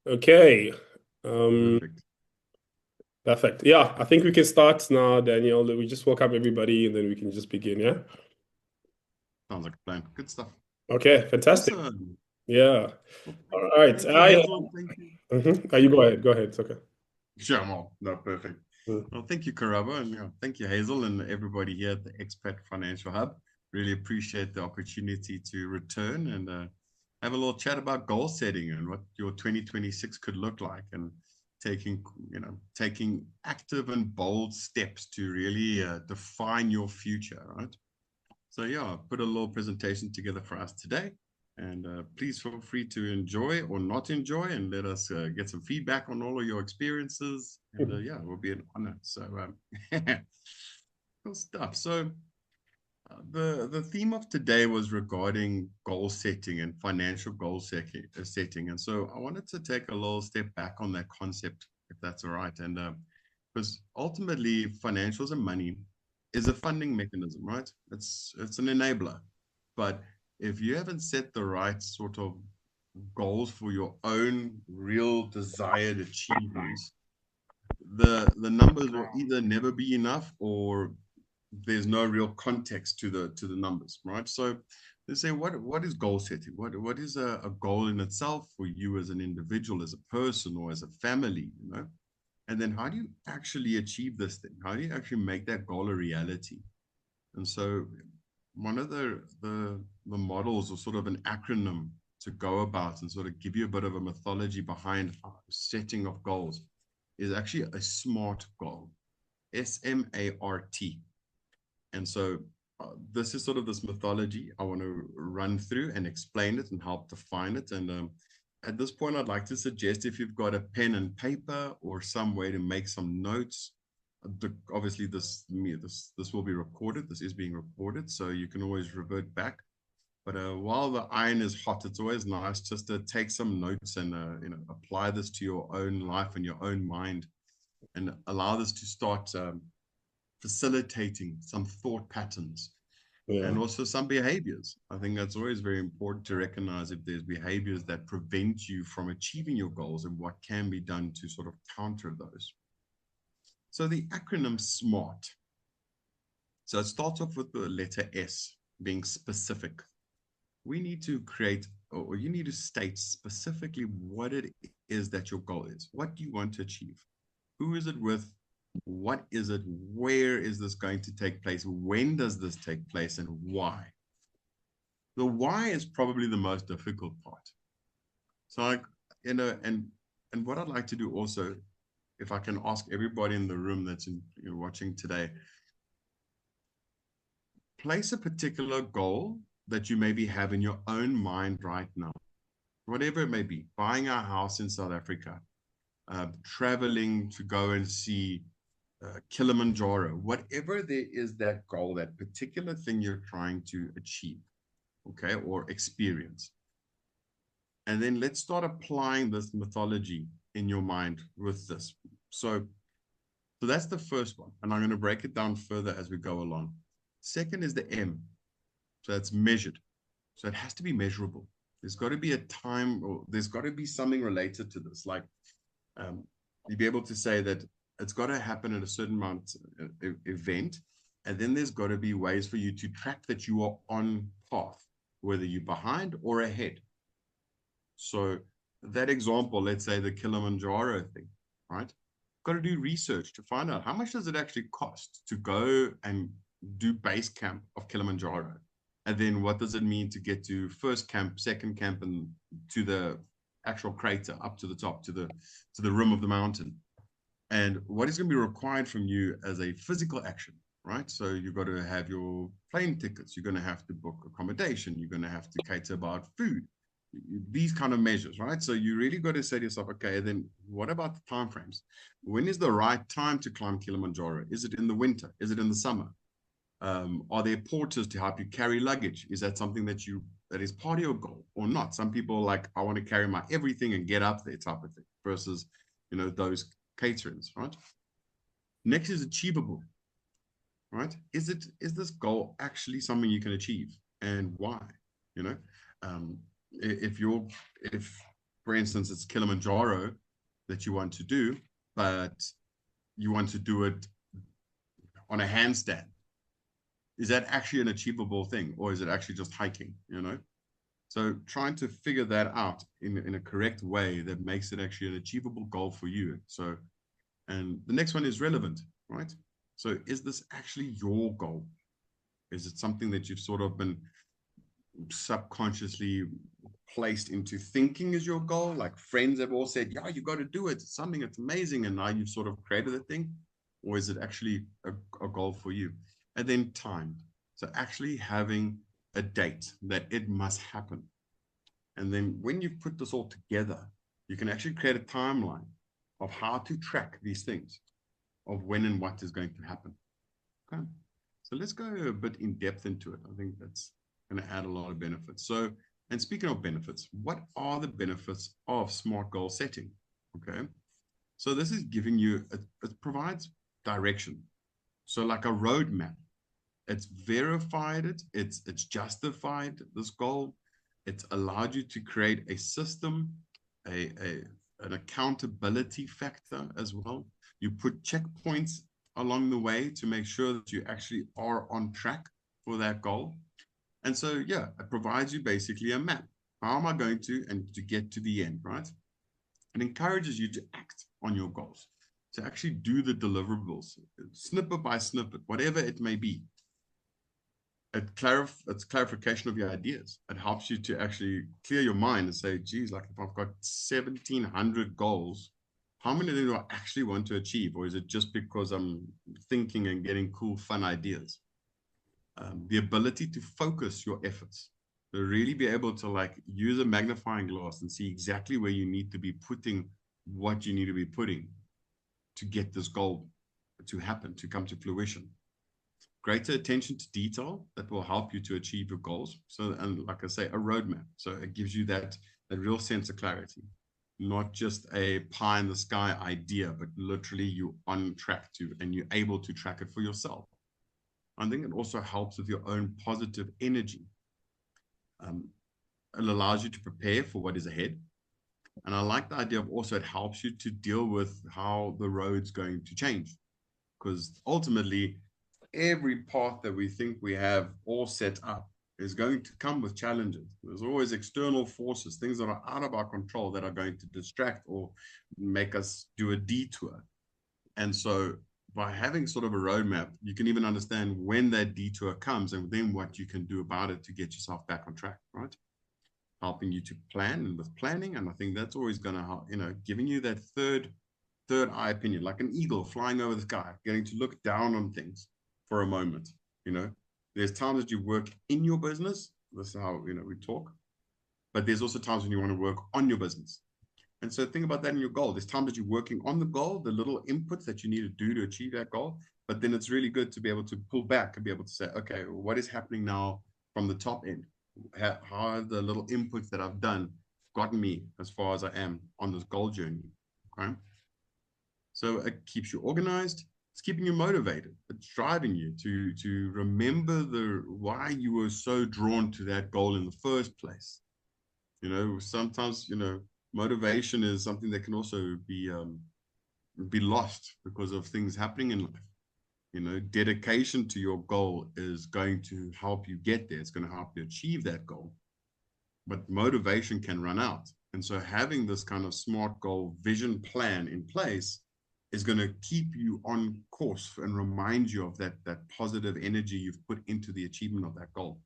Okay. Um, Perfect. Perfect. Yeah, I think we can start now, Daniel. We just welcome everybody and then we can just begin, yeah? Sounds like a plan. Good stuff. Okay, fantastic. Awesome. Yeah. Well, All right. thank you, Hazel. Thank you. You Sorry. go ahead. Go ahead. It's okay. Jamal. No, perfect. Mm. Well, thank you, Karaba, and thank you, Hazel, and everybody here at the Expat Financial Hub. Really appreciate the opportunity to return and have a little chat about goal setting and what your 2026 could look like, and taking, taking active and bold steps to really define your future, right? So yeah, I put a little presentation together for us today, and please feel free to enjoy or not enjoy, and let us get some feedback on all of your experiences. And yeah, it will be an honor. So cool stuff. So the theme of today was regarding goal setting and financial goal setting, and so I wanted to take a little step back on that concept, if that's all right, and because ultimately financials and money is a funding mechanism, right? It's an enabler, but if you haven't set the right sort of goals for your own real desired achievements, the numbers will either never be enough, or there's no real context to the numbers, right? So they say, what is goal setting? What is a goal in itself for you as an individual, as a person, or as a family, you know? And then how do you actually achieve this thing? How do you actually make that goal a reality? And so one of the models, or sort of an acronym to go about and sort of give you a bit of a mythology behind setting of goals, is actually a SMART goal. SMART. And so this is sort of this mythology I want to run through and explain it and help define it. And at this point, I'd like to suggest, if you've got a pen and paper or some way to make some notes, obviously this will be recorded. This is being recorded, so you can always revert back. But while the iron is hot, it's always nice just to take some notes and apply this to your own life and your own mind, and allow this to start facilitating some thought patterns Yeah. and also some behaviors. I think that's always very important to recognize if there's behaviors that prevent you from achieving your goals, and what can be done to sort of counter those. So the acronym SMART. So it starts off with the letter S, being specific. We need to create, or you need to state specifically what it is that your goal is. What do you want to achieve? Who is it with? What is it? Where is this going to take place? When does this take place, and why? The why is probably the most difficult part. So, like, and what I'd like to do also, if I can ask everybody in the room that's watching today, place a particular goal that you maybe have in your own mind right now, whatever it may be. Buying a house in South Africa, traveling to go and see Kilimanjaro, whatever there is, that goal, that particular thing you're trying to achieve, okay, or experience. And then let's start applying this mythology in your mind with this. So that's the first one. And I'm going to break it down further as we go along. Second is the M. So that's measured. So it has to be measurable. There's got to be a time, or there's got to be something related to this. Like um, you'd be able to say that it's got to happen at a certain amount event. And then there's got to be ways for you to track that you are on path, whether you're behind or ahead. So that example, let's say the Kilimanjaro thing, right? Got to do research to find out how much does it actually cost to go and do base camp of Kilimanjaro, and then what does it mean to get to first camp, second camp, and to the actual crater, up to the top, to the rim of the mountain, and what is going to be required from you as a physical action, right? So you've got to have your plane tickets, you're going to have to book accommodation, you're going to have to cater about food, these kind of measures, right? So you really got to say to yourself, okay, then what about the time frames? When is the right time to climb Kilimanjaro? Is it in the winter? Is it in the summer? Are there porters to help you carry luggage? Is that something that is part of your goal or not? Some people like, I want to carry my everything and get up there type of thing, versus those caterings, right? Next is achievable, right? Is this goal actually something you can achieve, and why? You know, if you're if for instance, it's Kilimanjaro that you want to do, but you want to do it on a handstand. Is that actually an achievable thing, or is it actually just hiking, you know? So trying to figure that out in a correct way that makes it actually an achievable goal for you. So, and the next one is relevant, right? So is this actually your goal? Is it something that you've sort of been subconsciously placed into thinking is your goal? Like friends have all said, yeah, you got to do it. It's something that's amazing. And now you've sort of created a thing. Or is it actually a goal for you? And then time. So actually having a date that it must happen. And then when you've put this all together, you can actually create a timeline of how to track these things, of when and what is going to happen. Okay. So let's go a bit in depth into it. I think that's going to add a lot of benefits. So, and speaking of benefits, what are the benefits of SMART goal setting? Okay. So this is giving you, it provides direction. So like a roadmap, it's verified it, it's justified this goal. It's allowed you to create a system, an accountability factor as well. You put checkpoints along the way to make sure that you actually are on track for that goal. And so, yeah, it provides you basically a map. How am I going to, and to get to the end, right? It encourages you to act on your goals, to actually do the deliverables, snippet by snippet, whatever it may be. It's clarification of your ideas. It helps you to actually clear your mind and say, geez, like if I've got 1,700 goals, how many of them do I actually want to achieve? Or is it just because I'm thinking and getting cool, fun ideas? The ability to focus your efforts, to really be able to like use a magnifying glass and see exactly where you need to be putting what you need to be putting to get this goal to happen, to come to fruition. Greater attention to detail that will help you to achieve your goals. So, and like I say, a roadmap. So it gives you that real sense of clarity, not just a pie in the sky idea, but literally you on track to, and you're able to track it for yourself. I think it also helps with your own positive energy. It allows you to prepare for what is ahead. And I like the idea of also it helps you to deal with how the road's going to change. Because ultimately, every path that we think we have all set up is going to come with challenges. There's always external forces, things that are out of our control that are going to distract or make us do a detour. And so by having sort of a roadmap, you can even understand when that detour comes and then what you can do about it to get yourself back on track, right? Helping you to plan and with planning. And I think that's always going to help, you know, giving you that third eye opinion, like an eagle flying over the sky, getting to look down on things for a moment. You know, there's times that you work in your business. This is how, you know, we talk. But there's also times when you want to work on your business. And so think about that in your goal. There's times that you're working on the goal, the little inputs that you need to do to achieve that goal. But then it's really good to be able to pull back and be able to say, okay, what is happening now from the top end? How are the little inputs that I've done gotten me as far as I am on this goal journey? Okay. So it keeps you organized. It's keeping you motivated. It's driving you to remember why you were so drawn to that goal in the first place. You know, sometimes, you know, motivation is something that can also be lost because of things happening in life. You know, dedication to your goal is going to help you get there. It's going to help you achieve that goal. But motivation can run out. And so having this kind of SMART goal vision plan in place is going to keep you on course and remind you of that positive energy you've put into the achievement of that goal.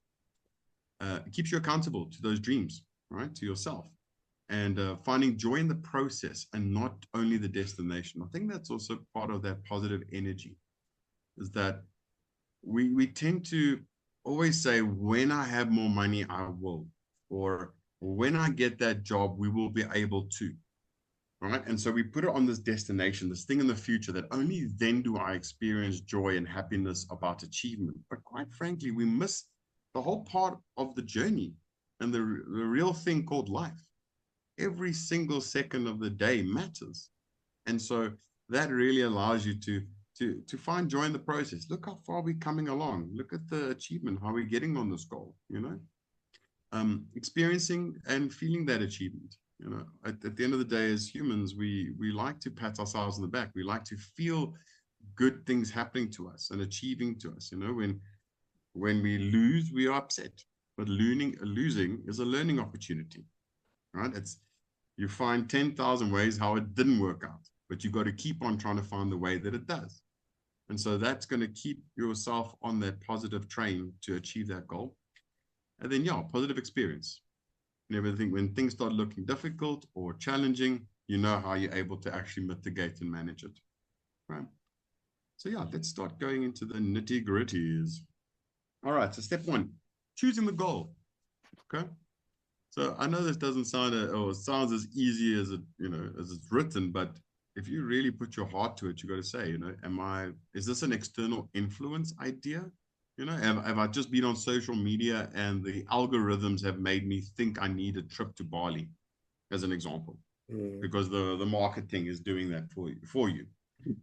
It keeps you accountable to those dreams, right? To yourself. And finding joy in the process and not only the destination. I think that's also part of that positive energy, is that we tend to always say, when I have more money, I will, or when I get that job, we will be able to, right? And so we put it on this destination, this thing in the future that only then do I experience joy and happiness about achievement. But quite frankly, we miss the whole part of the journey and the real thing called life. Every single second of the day matters. And so that really allows you to find joy in the process. Look how far we're coming along. Look at the achievement, how we're getting on this goal, you know? Experiencing and feeling that achievement. You know, at the end of the day, as humans, we like to pat ourselves on the back. We like to feel good things happening to us and achieving to us. You know, when we lose, we are upset. But losing is a learning opportunity, right? It's you find 10,000 ways how it didn't work out, but you got to keep on trying to find the way that it does. And so that's going to keep yourself on that positive train to achieve that goal. And then, yeah, positive experience. And everything, when things start looking difficult or challenging, you know how you're able to actually mitigate and manage it. Right. So, yeah, let's start going into the nitty gritties. All right. So, step one, choosing the goal. Okay. So, I know this doesn't sound or sounds as easy as as it's written, but if you really put your heart to it, you got to say, is this an external influence idea? Have I just been on social media and the algorithms have made me think I need a trip to Bali, as an example, because the marketing is doing that for you,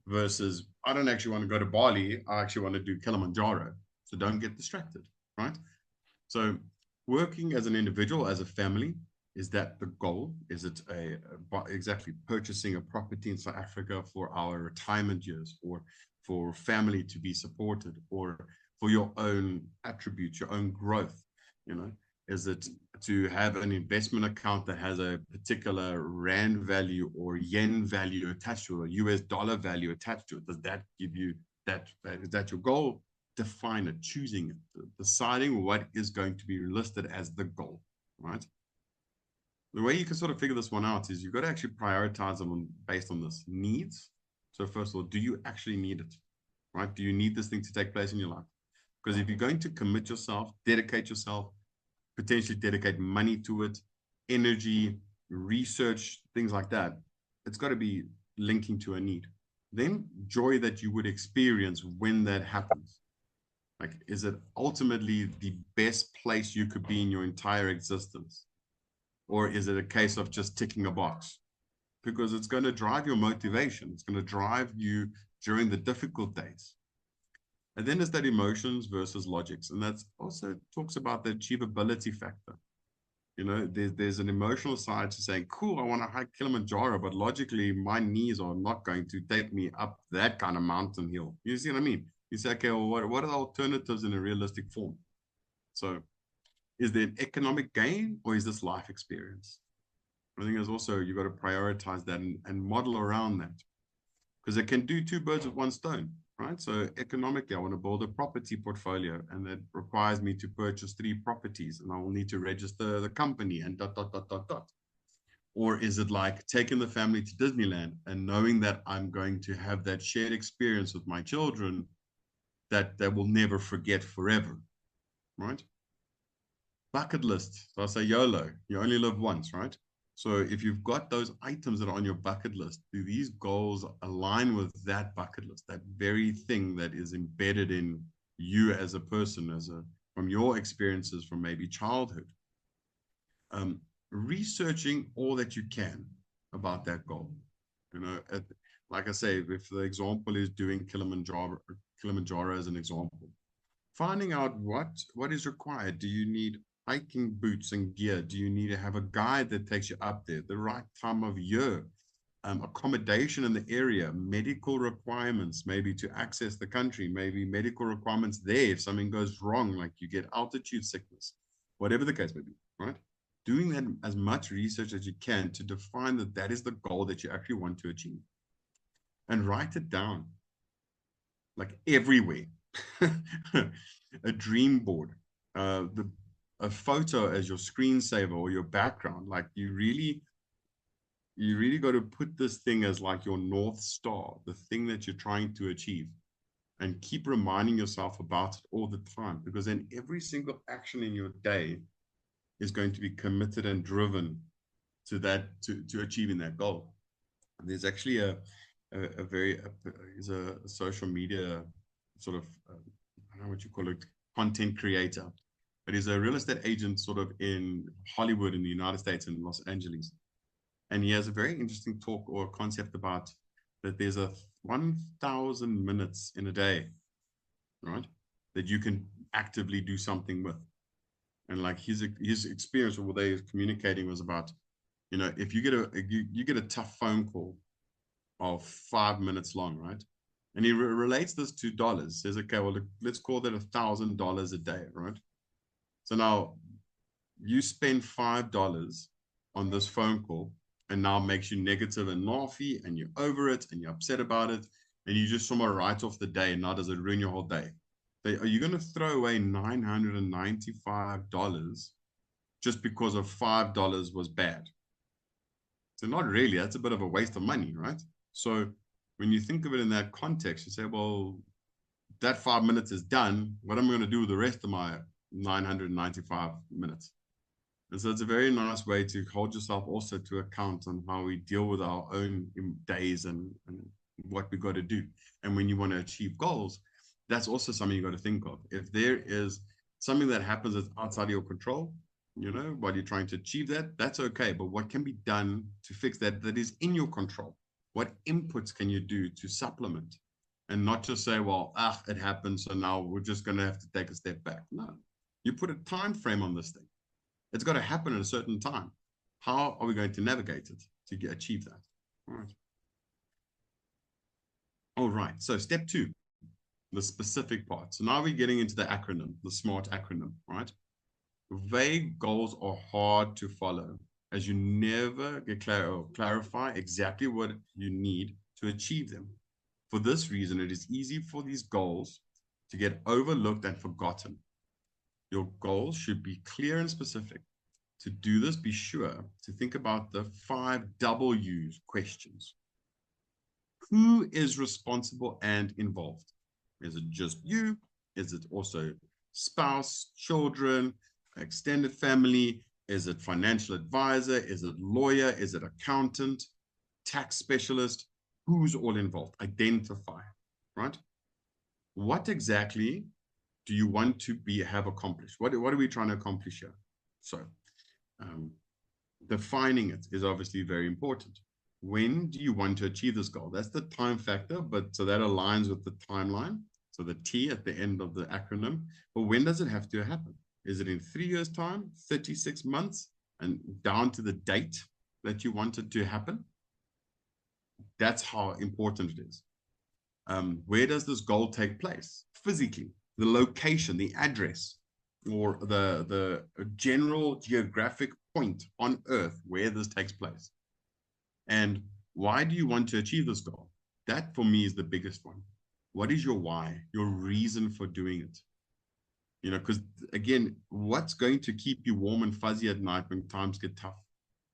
versus I don't actually want to go to Bali. I actually want to do Kilimanjaro. So don't get distracted, right? So working as an individual, as a family, is that the goal? Is it exactly purchasing a property in South Africa for our retirement years, or for family to be supported, or for your own attributes, your own growth? Is it to have an investment account that has a particular rand value or yen value attached to it, or US dollar value attached to it? Does that give you that? Is that your goal? Define it, choosing it, deciding what is going to be listed as the goal, right? The way you can sort of figure this one out is you've got to actually prioritize them based on this needs. So first of all, do you actually need it, right? Do you need this thing to take place in your life? Because if you're going to commit yourself, dedicate yourself, potentially dedicate money to it, energy, research, things like that, it's got to be linking to a need. Then joy that you would experience when that happens. Like, is it ultimately the best place you could be in your entire existence? Or is it a case of just ticking a box? Because it's going to drive your motivation. It's going to drive you during the difficult days. And then there's that emotions versus logics. And that's also talks about the achievability factor. There's an emotional side to saying, cool, I want to hike Kilimanjaro, but logically, my knees are not going to take me up that kind of mountain hill. You see what I mean? You say, okay, well, what are the alternatives in a realistic form? So is there an economic gain, or is this life experience? I think there's also, you've got to prioritize that and model around that, because it can do two birds with one stone, right? So economically, I want to build a property portfolio, and that requires me to purchase 3 properties, and I will need to register the company and ... Or is it like taking the family to Disneyland and knowing that I'm going to have that shared experience with my children that they will never forget forever, right? Bucket list. So I say YOLO, you only live once, right? So if you've got those items that are on your bucket list, do these goals align with that bucket list, that very thing that is embedded in you as a person, from your experiences from maybe childhood? Researching all that you can about that goal. Like I say, if the example is doing Kilimanjaro as an example, finding out what is required. Do you need hiking boots and gear? Do you need to have a guide that takes you up there, the right time of year, accommodation in the area, medical requirements, maybe to access the country, maybe medical requirements there if something goes wrong, like you get altitude sickness, whatever the case may be, right? Doing that as much research as you can to define that is the goal that you actually want to achieve, and write it down, like everywhere. A dream board, a photo as your screensaver or your background. Like you really got to put this thing as like your North Star, the thing that you're trying to achieve, and keep reminding yourself about it all the time, because then every single action in your day is going to be committed and driven to that, to achieving that goal. And there's actually a social media sort of, I don't know what you call it, content creator, but he's a real estate agent sort of in Hollywood in the United States, in Los Angeles. And he has a very interesting talk or concept about that there's 1,000 minutes in a day, right, that you can actively do something with. And like his experience, or what they were communicating, was about You know, if you get a tough phone call of 5 minutes long, right? And he relates this to dollars. Says, okay, well, let's call that $1,000 a day, right? So now you spend $5 on this phone call, and now makes you negative and laughy, and you're over it, and you're upset about it, and you just somewhat write off the day, and now does it ruin your whole day? Are you going to throw away $995 just because of $5 was bad? So not really. That's a bit of a waste of money, right? So when you think of it in that context, you say, well, that 5 minutes is done. What am I going to do with the rest of my 995 minutes? And so it's a very nice way to hold yourself also to account on how we deal with our own days and what we got to do. And when you want to achieve goals, that's also something you got to think of. If there is something that happens that's outside of your control, you know, while you're trying to achieve that, that's okay. But what can be done to fix that that is in your control? What inputs can you do to supplement? And not just say, well, it happened, so now we're just going to have to take a step back. No, you put a time frame on this thing. It's got to happen at a certain time. How are we going to navigate it to achieve that? All right. All right. So step 2, the specific part. So now we're getting into the acronym, the SMART acronym, right? Vague goals are hard to follow as you never get clarify exactly what you need to achieve them. For this reason, it is easy for these goals to get overlooked and forgotten. Your goals should be clear and specific. To do this, be sure to think about the 5 W's questions. Who is responsible and involved? Is it just you? Is it also spouse, children, extended family? Is it financial advisor? Is it lawyer? Is it accountant, tax specialist? Who's all involved? Identify, right? What exactly do you want to have accomplished? What are we trying to accomplish here? So defining it is obviously very important. When do you want to achieve this goal? That's the time factor, but so that aligns with the timeline. So the T at the end of the acronym. But when does it have to happen? Is it in 3 years' time, 36 months, and down to the date that you want it to happen? That's how important it is. Where does this goal take place? Physically, the location, the address, or the general geographic point on Earth where this takes place. And why do you want to achieve this goal? That for me is the biggest one. What is your why, your reason for doing it? You know, because again, what's going to keep you warm and fuzzy at night when times get tough?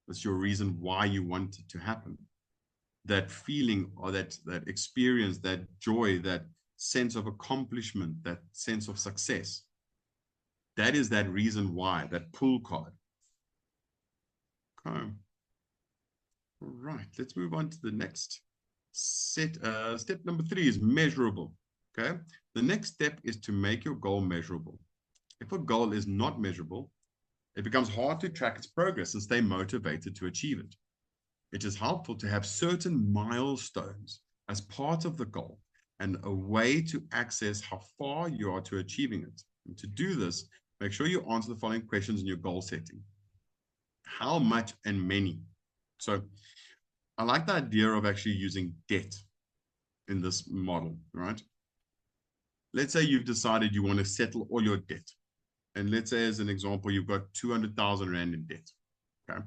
That's your reason why you want it to happen. That feeling or that experience, that joy, that sense of accomplishment, that sense of success. That is that reason why, that pull card. Okay. All right, let's move on to the next set. Step number 3 is measurable. Okay. The next step is to make your goal measurable. If a goal is not measurable, it becomes hard to track its progress and stay motivated to achieve it. It is helpful to have certain milestones as part of the goal and a way to access how far you are to achieving it. And to do this, make sure you answer the following questions in your goal setting. How much and many? So I like the idea of actually using debt in this model, right? Let's say you've decided you want to settle all your debt. And let's say, as an example, you've got 200,000 Rand in debt. Okay.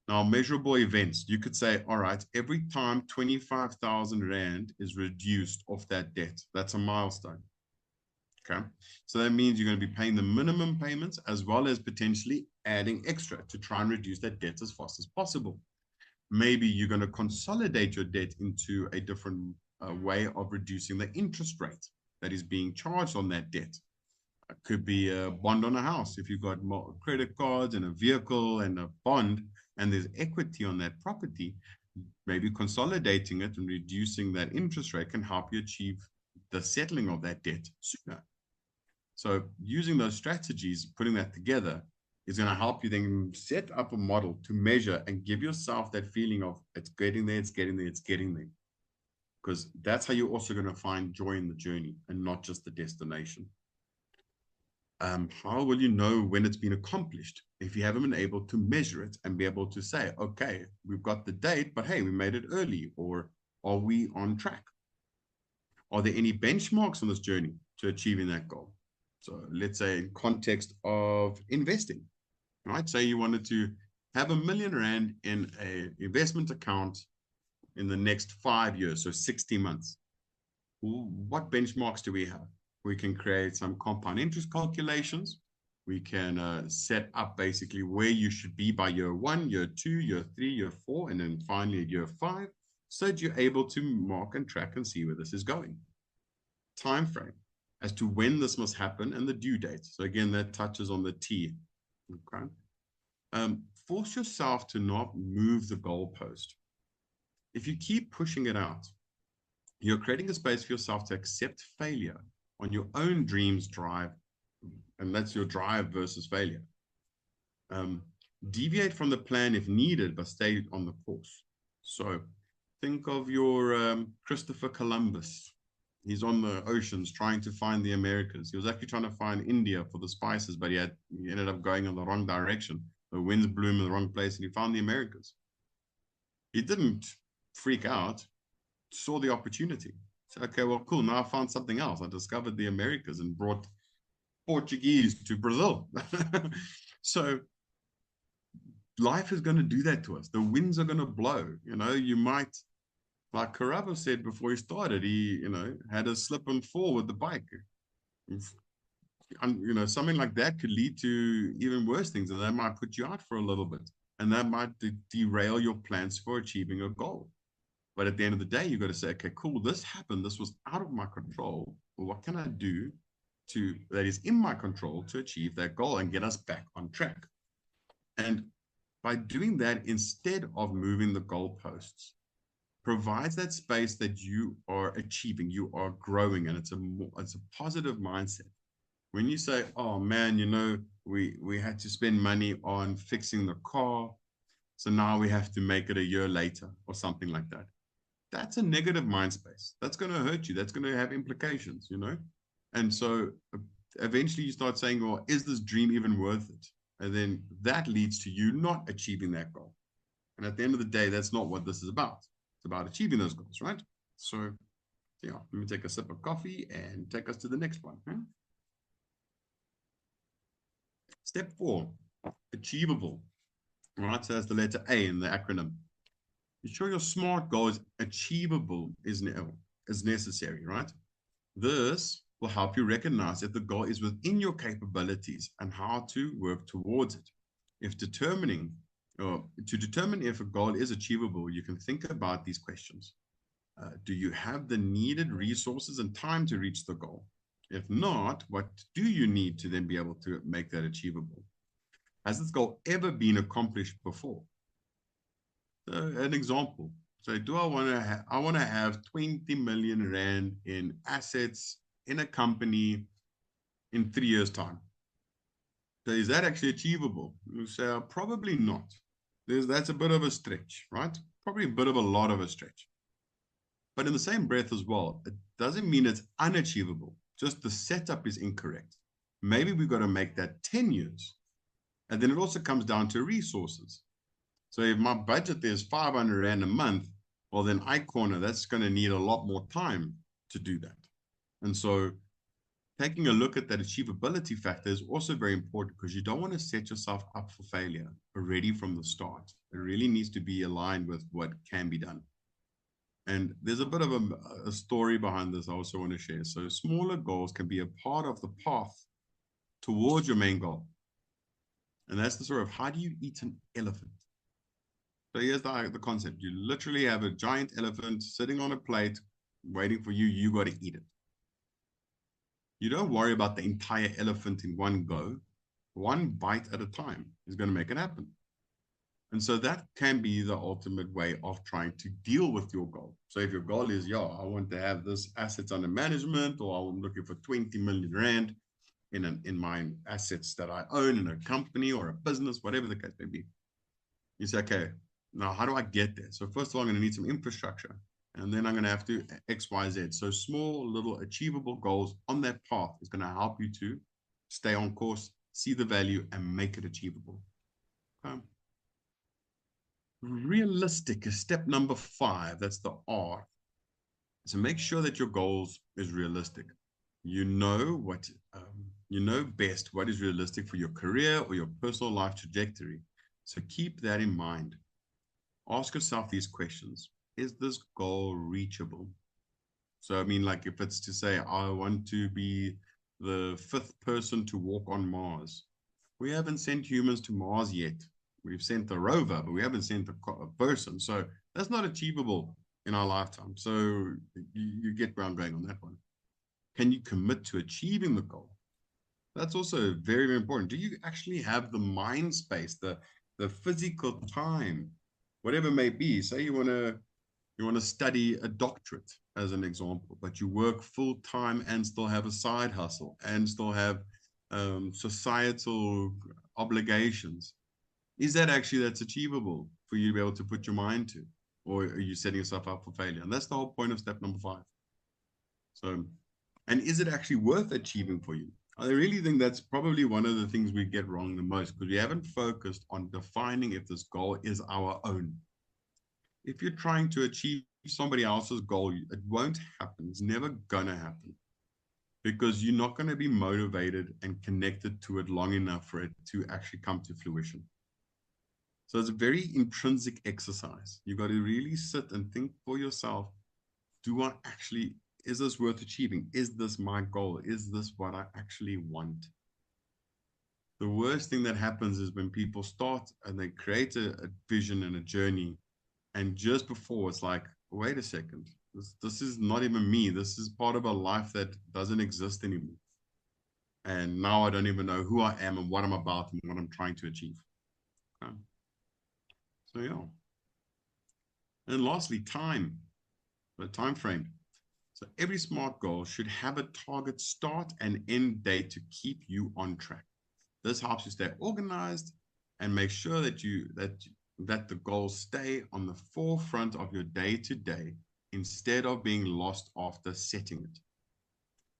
Now, measurable events, you could say, all right, every time 25,000 Rand is reduced off that debt, that's a milestone. Okay. So that means you're going to be paying the minimum payments as well as potentially adding extra to try and reduce that debt as fast as possible. Maybe you're going to consolidate your debt into a different way of reducing the interest rate that is being charged on that debt. It could be a bond on a house. If you've got more credit cards and a vehicle and a bond, and there's equity on that property, maybe consolidating it and reducing that interest rate can help you achieve the settling of that debt sooner. So using those strategies, putting that together, is going to help you then set up a model to measure and give yourself that feeling of it's getting there, it's getting there, it's getting there. Because that's how you're also going to find joy in the journey and not just the destination. How will you know when it's been accomplished if you haven't been able to measure it and be able to say, okay, we've got the date, but hey, we made it early, or are we on track? Are there any benchmarks on this journey to achieving that goal? So let's say in context of investing, right? Say you wanted to have R1 million in an investment account in the next 5 years, so 60 months. What benchmarks do we have? We can create some compound interest calculations. We can set up basically where you should be by year 1, year 2, year 3, year 4, and then finally year 5, so that you're able to mark and track and see where this is going. Time frame as to when this must happen and the due date. So again, that touches on the T. Okay. Force yourself to not move the goalpost. If you keep pushing it out, you're creating a space for yourself to accept failure on your own dreams drive, and that's your drive versus failure. Deviate from the plan if needed, but stay on the course. So think of your Christopher Columbus. He's on the oceans trying to find the Americas. He was actually trying to find India for the spices, but he ended up going in the wrong direction. The winds blew him in the wrong place, and he found the Americas. He didn't freak out, saw the opportunity. So, okay, well, cool. Now I found something else. I discovered the Americas and brought Portuguese to Brazil. So life is going to do that to us. The winds are going to blow. You know, you might, like Carabo said before he started, he, had a slip and fall with the bike. And, something like that could lead to even worse things, and that might put you out for a little bit, and that might derail your plans for achieving a goal. But at the end of the day, you've got to say, okay, cool, this happened. This was out of my control. Well, what can I do that is in my control to achieve that goal and get us back on track? And by doing that, instead of moving the goalposts, provides that space that you are achieving, you are growing, and it's a positive mindset. When you say, oh man, we had to spend money on fixing the car, so now we have to make it a year later or something like that. That's a negative mind space. That's going to hurt you. That's going to have implications, And so eventually you start saying, well, is this dream even worth it? And then that leads to you not achieving that goal. And at the end of the day, that's not what this is about. It's about achieving those goals, right? So, yeah, let me take a sip of coffee and take us to the next one. Step 4, achievable. Right, so that's the letter A in the acronym. Ensure your SMART goal is achievable is necessary, right? This will help you recognize if the goal is within your capabilities and how to work towards it. To determine if a goal is achievable, you can think about these questions. Do you have the needed resources and time to reach the goal? If not, what do you need to then be able to make that achievable? Has this goal ever been accomplished before? An example. So do I want to have 20 million Rand in assets in a company in 3 years' time. So is that actually achievable? You say, probably not. That's a bit of a stretch, right? Probably a bit of a lot of a stretch. But in the same breath as well, it doesn't mean it's unachievable. Just the setup is incorrect. Maybe we've got to make that 10 years. And then it also comes down to resources. So if my budget is 500 Rand a month, well, then iCorner, that's going to need a lot more time to do that. And so taking a look at that achievability factor is also very important, because you don't want to set yourself up for failure already from the start. It really needs to be aligned with what can be done. And there's a bit of a story behind this I also want to share. So smaller goals can be a part of the path towards your main goal. And that's the sort of, how do you eat an elephant? So here's the concept. You literally have a giant elephant sitting on a plate waiting for you. You got to eat it. You don't worry about the entire elephant in one go. One bite at a time is going to make it happen. And so that can be the ultimate way of trying to deal with your goal. So if your goal is, I want to have this assets under management, or I'm looking for 20 million Rand in my assets that I own in a company or a business, whatever the case may be. You say, okay, now how do I get there? So first of all, I'm going to need some infrastructure, and then I'm going to have to X, Y, Z. So small, little achievable goals on that path is going to help you to stay on course, see the value, and make it achievable. Realistic is step number 5. That's the R. So make sure that your goals is realistic. You know what you know best what is realistic for your career or your personal life trajectory. So keep that in mind. Ask yourself these questions. Is this goal reachable? So, I mean, like if it's to say, I want to be the 5th person to walk on Mars. We haven't sent humans to Mars yet. We've sent a rover, but we haven't sent a person. So that's not achievable in our lifetime. So you get where I'm going on that one. Can you commit to achieving the goal? That's also very, very important. Do you actually have the mind space, the physical time, whatever it may be? Say you want to study a doctorate as an example, but you work full time and still have a side hustle and still have societal obligations. Is that actually that's achievable for you to be able to put your mind to? Or are you setting yourself up for failure? And that's the whole point of step number 5. So, and is it actually worth achieving for you? I really think that's probably one of the things we get wrong the most, because we haven't focused on defining if this goal is our own. If you're trying to achieve somebody else's goal, it won't happen. It's never going to happen, because you're not going to be motivated and connected to it long enough for it to actually come to fruition. So it's a very intrinsic exercise. You've got to really sit and think for yourself, is this worth achieving? Is this my goal? Is this what I actually want? The worst thing that happens is when people start and they create a vision and a journey, and just before it's like, wait a second, this is not even me. This is part of a life that doesn't exist anymore. And now I don't even know who I am and what I'm about and what I'm trying to achieve. Okay. So yeah. And lastly, the time frame. So every SMART goal should have a target start and end date to keep you on track. This helps you stay organized and make sure that the goals stay on the forefront of your day-to-day instead of being lost after setting it.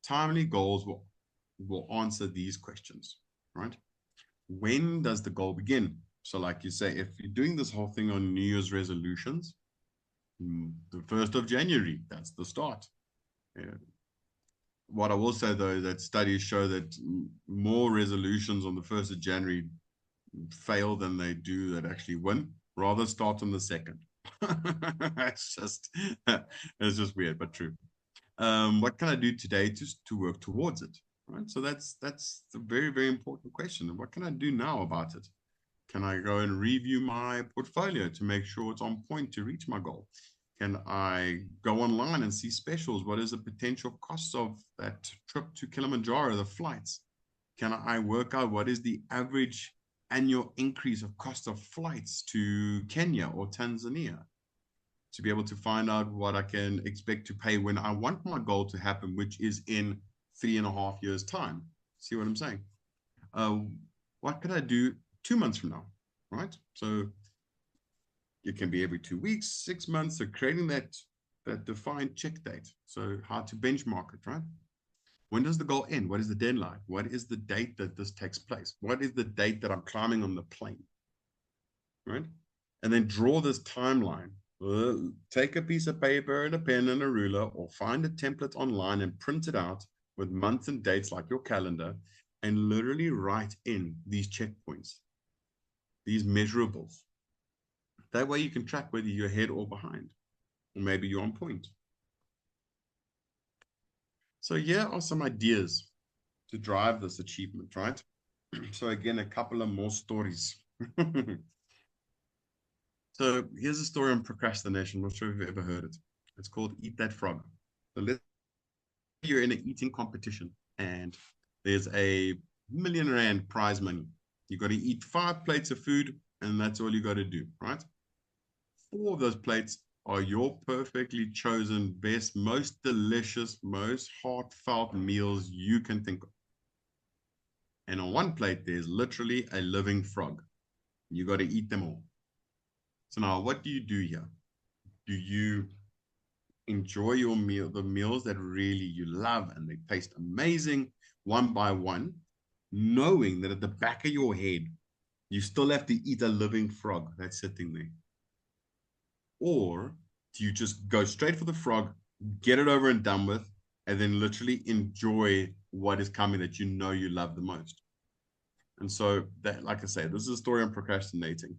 Timely goals will answer these questions, right? When does the goal begin? So like you say, if you're doing this whole thing on New Year's resolutions, the 1st of January, that's the start. Yeah. What I will say, though, that studies show that more resolutions on the 1st of January fail than they do that actually win. Rather start on the 2nd. it's just weird, but true. What can I do today to work towards it? Right. So that's a very, very important question. What can I do now about it? Can I go and review my portfolio to make sure it's on point to reach my goal? Can I go online and see specials? What is the potential cost of that trip to Kilimanjaro, the flights? Can I work out what is the average annual increase of cost of flights to Kenya or Tanzania, to be able to find out what I can expect to pay when I want my goal to happen, which is in 3.5 years' time? See what I'm saying? What could I do 2 months from now, right? So it can be every 2 weeks, 6 months. So creating that defined check date. So how to benchmark it, right? When does the goal end? What is the deadline? What is the date that this takes place? What is the date that I'm climbing on the plane, right? And then draw this timeline. Take a piece of paper and a pen and a ruler, or find a template online and print it out with months and dates like your calendar, and literally write in these checkpoints, these measurables. That way you can track whether you're ahead or behind, or maybe you're on point. So here are some ideas to drive this achievement, right? So again, a couple of more stories. So here's a story on procrastination. I'm not sure if you've ever heard it. It's called Eat That Frog. So let's say you're in an eating competition and there's a R1,000,000 prize money. You got to eat 5 plates of food, and that's all you got to do, right? 4 of those plates are your perfectly chosen, best, most delicious, most heartfelt meals you can think of. And on 1 plate, there's literally a living frog. You got to eat them all. So now, what do you do here? Do you enjoy your meal, the meals that really you love and they taste amazing, one by one, knowing that at the back of your head, you still have to eat a living frog that's sitting there? Or do you just go straight for the frog, get it over and done with, and then literally enjoy what is coming that you know you love the most? And so that, like I say, this is a story on procrastinating.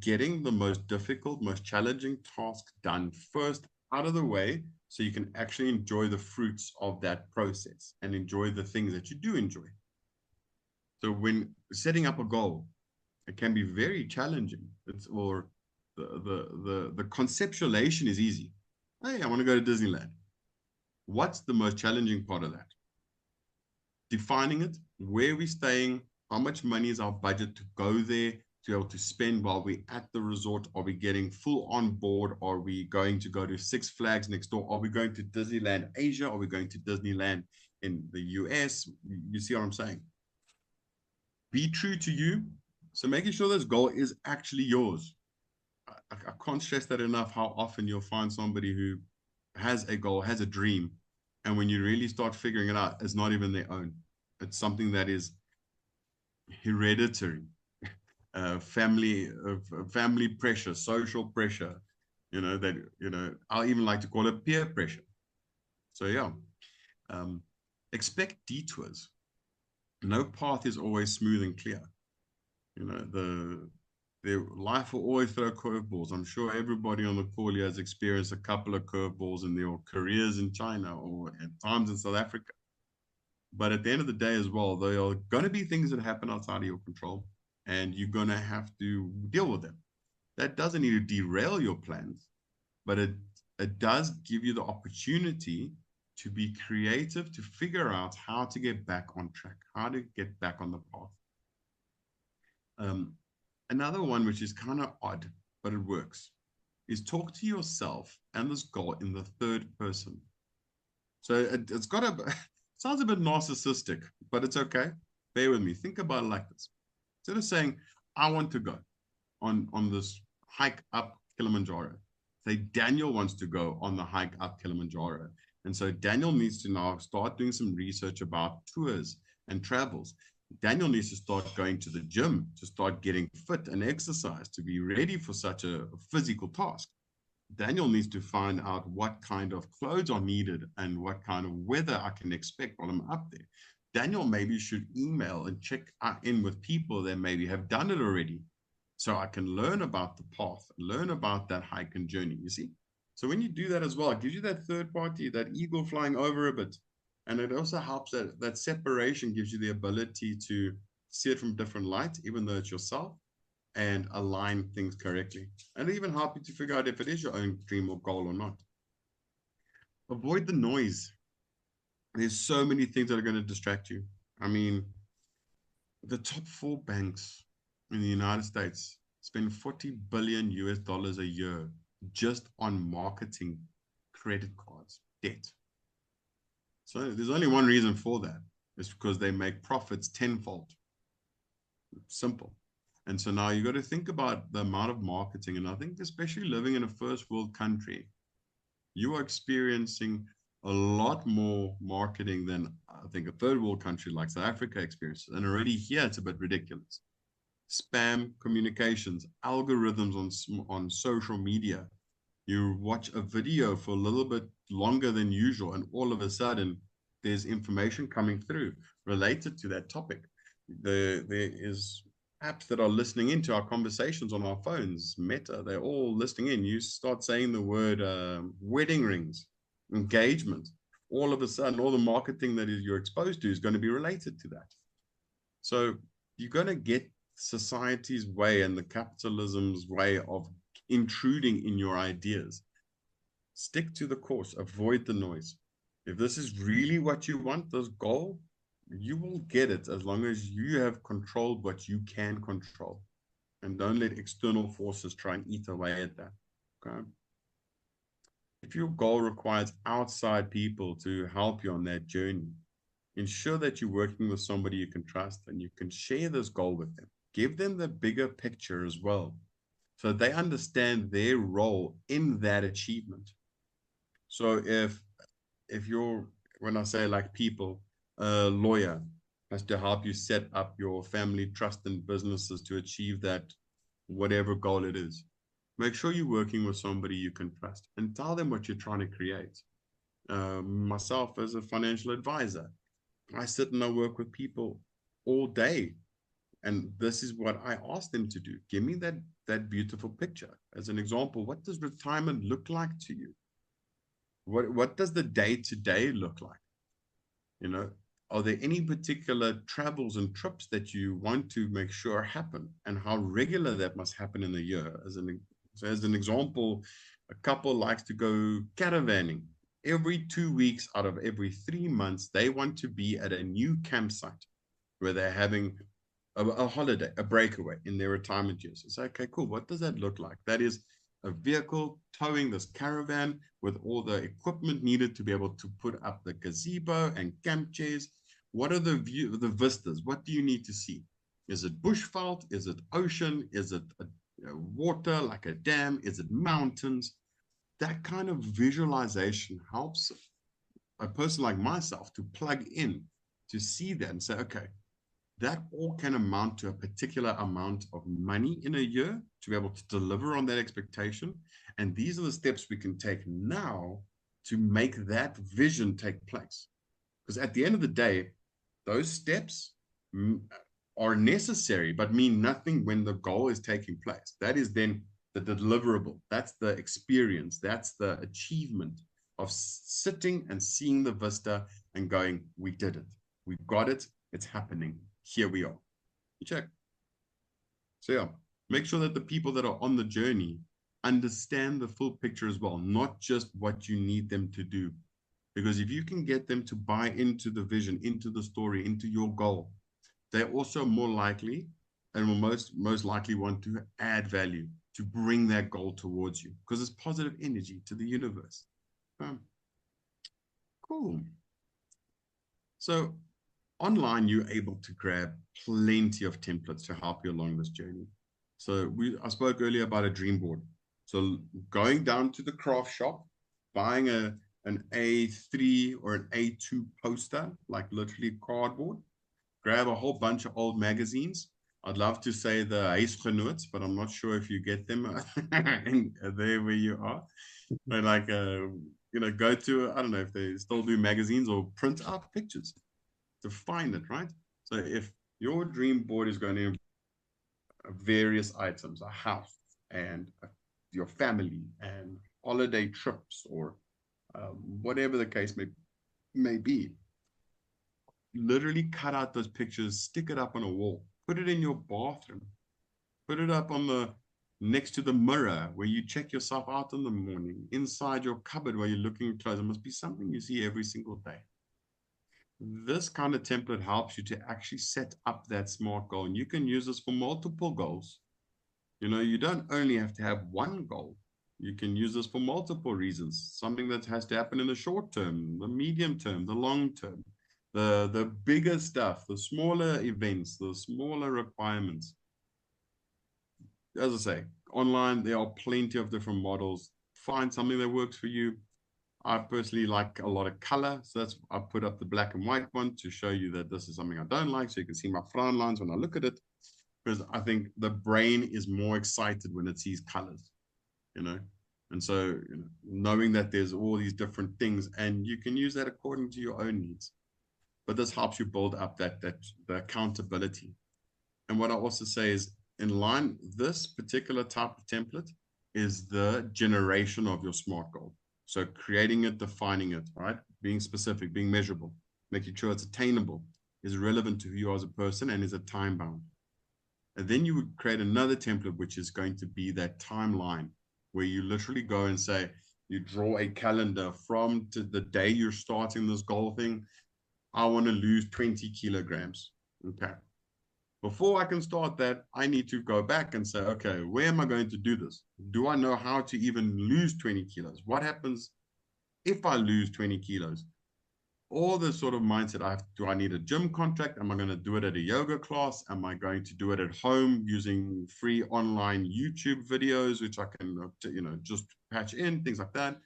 Getting the most difficult, most challenging task done first out of the way so you can actually enjoy the fruits of that process and enjoy the things that you do enjoy. So when setting up a goal, it can be very challenging. Or the conceptualization is easy. Hey, I want to go to Disneyland. What's the most challenging part of that? Defining it, where we're staying, how much money is our budget to go there, to be able to spend while we're at the resort. Are we getting full on board? Are we going to go to Six Flags next door? Are we going to Disneyland Asia? Are we going to Disneyland in the US? You see what I'm saying? Be true to you. So making sure this goal is actually yours. I can't stress that enough, how often you'll find somebody who has a goal, has a dream, and when you really start figuring it out, it's not even their own. It's something that is hereditary, family pressure, social pressure, I'll even like to call it peer pressure. So yeah, expect detours. No path is always smooth and clear. Their life will always throw curveballs. I'm sure everybody on the call here has experienced a couple of curveballs in their careers in China or at times in South Africa. But at the end of the day as well, there are going to be things that happen outside of your control, and you're going to have to deal with them. That doesn't need to derail your plans, but it does give you the opportunity to be creative, to figure out how to get back on track, how to get back on the path. Another one, which is kind of odd, but it works, is talk to yourself and this goal in the third person. So it's got a, sounds a bit narcissistic, but it's okay. Bear with me. Think about it like this. Instead of saying, I want to go on this hike up Kilimanjaro, say Daniel wants to go on the hike up Kilimanjaro. And so Daniel needs to now start doing some research about tours and travels. Daniel needs to start going to the gym, to start getting fit and exercise, to be ready for such a physical task. Daniel needs to find out what kind of clothes are needed and what kind of weather I can expect while I'm up there. Daniel maybe should email and check in with people that maybe have done it already, so I can learn about the path, learn about that hike and journey, you see? So when you do that as well, it gives you that third party, that eagle flying over a bit. And it also helps that separation gives you the ability to see it from a different light, even though it's yourself, and align things correctly. And even help you to figure out if it is your own dream or goal or not. Avoid the noise. There's so many things that are going to distract you. I mean, the top 4 banks in the United States spend 40 billion US dollars a year just on marketing credit cards, debt. So there's only one reason for that. It's because they make profits tenfold. Simple. And so now you got to think about the amount of marketing. And I think especially living in a first world country, you are experiencing a lot more marketing than I think a third world country like South Africa experiences. And already here, it's a bit ridiculous. Spam communications, algorithms on social media. You watch a video for a little bit longer than usual, and all of a sudden, there's information coming through related to that topic. There is apps that are listening into our conversations on our phones. Meta, they're all listening in. You start saying the word wedding rings, engagement. All of a sudden, all the marketing that you're exposed to is going to be related to that. So you're going to get society's way and the capitalism's way of intruding in your ideas. Stick to the course, avoid the noise. If this is really what you want, this goal, you will get it as long as you have controlled what you can control. And don't let external forces try and eat away at that. Okay? If your goal requires outside people to help you on that journey, ensure that you're working with somebody you can trust and you can share this goal with them. Give them the bigger picture as well, so they understand their role in that achievement. So if you're, when I say like people, a lawyer, has to help you set up your family trust and businesses to achieve that, whatever goal it is. Make sure you're working with somebody you can trust and tell them what you're trying to create. Myself as a financial advisor, I sit and I work with people all day. And this is what I ask them to do. Give me that beautiful picture. As an example, what does retirement look like to you? What does the day-to-day look like? You know, are there any particular travels and trips that you want to make sure happen, and how regular that must happen in a year? As an example, a couple likes to go caravanning. Every 2 weeks out of every 3 months, they want to be at a new campsite where they're having a holiday, a breakaway in their retirement years. It's okay, cool. What does that look like? That is a vehicle towing this caravan with all the equipment needed to be able to put up the gazebo and camp chairs. What are the vistas? What do you need to see? Is it bushveld? Is it ocean? Is it water like a dam? Is it mountains? That kind of visualization helps a person like myself to plug in, to see that and say, okay, that all can amount to a particular amount of money in a year to be able to deliver on that expectation. And these are the steps we can take now to make that vision take place. Because at the end of the day, those steps are necessary, but mean nothing when the goal is taking place. That is then the deliverable. That's the experience. That's the achievement of sitting and seeing the vista and going, we did it. We've got it. It's happening. Here we are. You check. So yeah, make sure that the people that are on the journey understand the full picture as well, not just what you need them to do. Because if you can get them to buy into the vision, into the story, into your goal, they're also more likely and will most likely want to add value to bring that goal towards you, because it's positive energy to the universe. Cool. So online, you're able to grab plenty of templates to help you along this journey. So I spoke earlier about a dream board. So going down to the craft shop, buying an A3 or an A2 poster, like literally cardboard, grab a whole bunch of old magazines. I'd love to say the Huisgenoot, but I'm not sure if you get them there where you are. But like, go to, I don't know if they still do magazines, or print out pictures to find it, right? So if your dream board is going to various items, a house and your family and holiday trips, or whatever the case may be, literally cut out those pictures, stick it up on a wall, put it in your bathroom, put it up on the next to the mirror where you check yourself out in the morning, inside your cupboard where you're looking at clothes. It must be something you see every single day. This kind of template helps you to actually set up that SMART goal, and you can use this for multiple goals. You don't only have to have one goal. You can use this for multiple reasons. Something that has to happen in the short term, the medium term, the long term, the bigger stuff, the smaller events, the smaller requirements. As I say, online, there are plenty of different models. Find something that works for you. I personally like a lot of color. So I put up the black and white one to show you that this is something I don't like. So you can see my frown lines when I look at it, because I think the brain is more excited when it sees colors, And so, knowing that there's all these different things, and you can use that according to your own needs. But this helps you build up the accountability. And what I also say is, in line, this particular type of template is the generation of your SMART goal. So creating it, defining it, right? Being specific, being measurable, making sure it's attainable, is relevant to who you are as a person, and is a time bound. And then you would create another template, which is going to be that timeline, where you literally go and say, you draw a calendar from to the day you're starting this goal thing. I want to lose 20 kilograms. Okay. Before I can start that, I need to go back and say, okay, where am I going to do this? Do I know how to even lose 20 kilos? What happens if I lose 20 kilos? All the sort of mindset do I need a gym contract? Am I going to do it at a yoga class? Am I going to do it at home using free online YouTube videos, which I can, just patch in, things like that?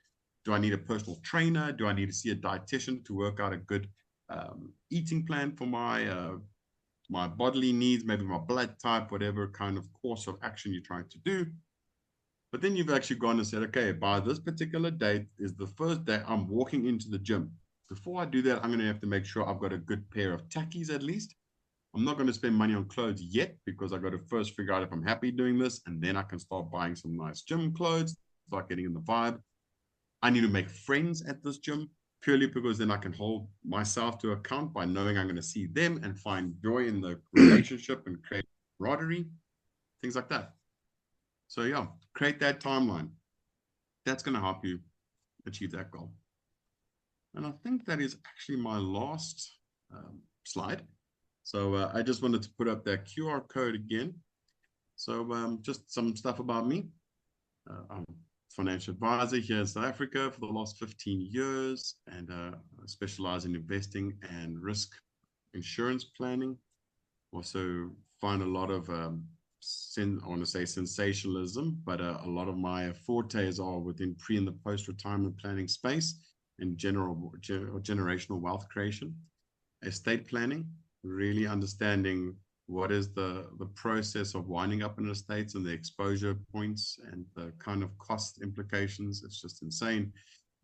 Do I need a personal trainer? Do I need to see a dietitian to work out a good eating plan for my bodily needs, maybe my blood type, whatever kind of course of action you're trying to do. But then you've actually gone and said, okay, by this particular date is the first day I'm walking into the gym. Before I do that, I'm going to have to make sure I've got a good pair of tackies at least. I'm not going to spend money on clothes yet because I've got to first figure out if I'm happy doing this. And then I can start buying some nice gym clothes, start getting in the vibe. I need to make friends at this gym purely because then I can hold myself to account by knowing I'm going to see them and find joy in the relationship and create camaraderie, things like that. So yeah, create that timeline. That's going to help you achieve that goal. And I think that is actually my last slide. So I just wanted to put up that QR code again. So just some stuff about me. I'm a financial advisor here in South Africa for the last 15 years, and I specialize in investing and risk insurance planning. Also find a lot of I want to say sensationalism, but a lot of my fortes are within pre and the post-retirement planning space and generational wealth creation, estate planning, really understanding what is the process of winding up an estate and the exposure points and the kind of cost implications. It's just insane,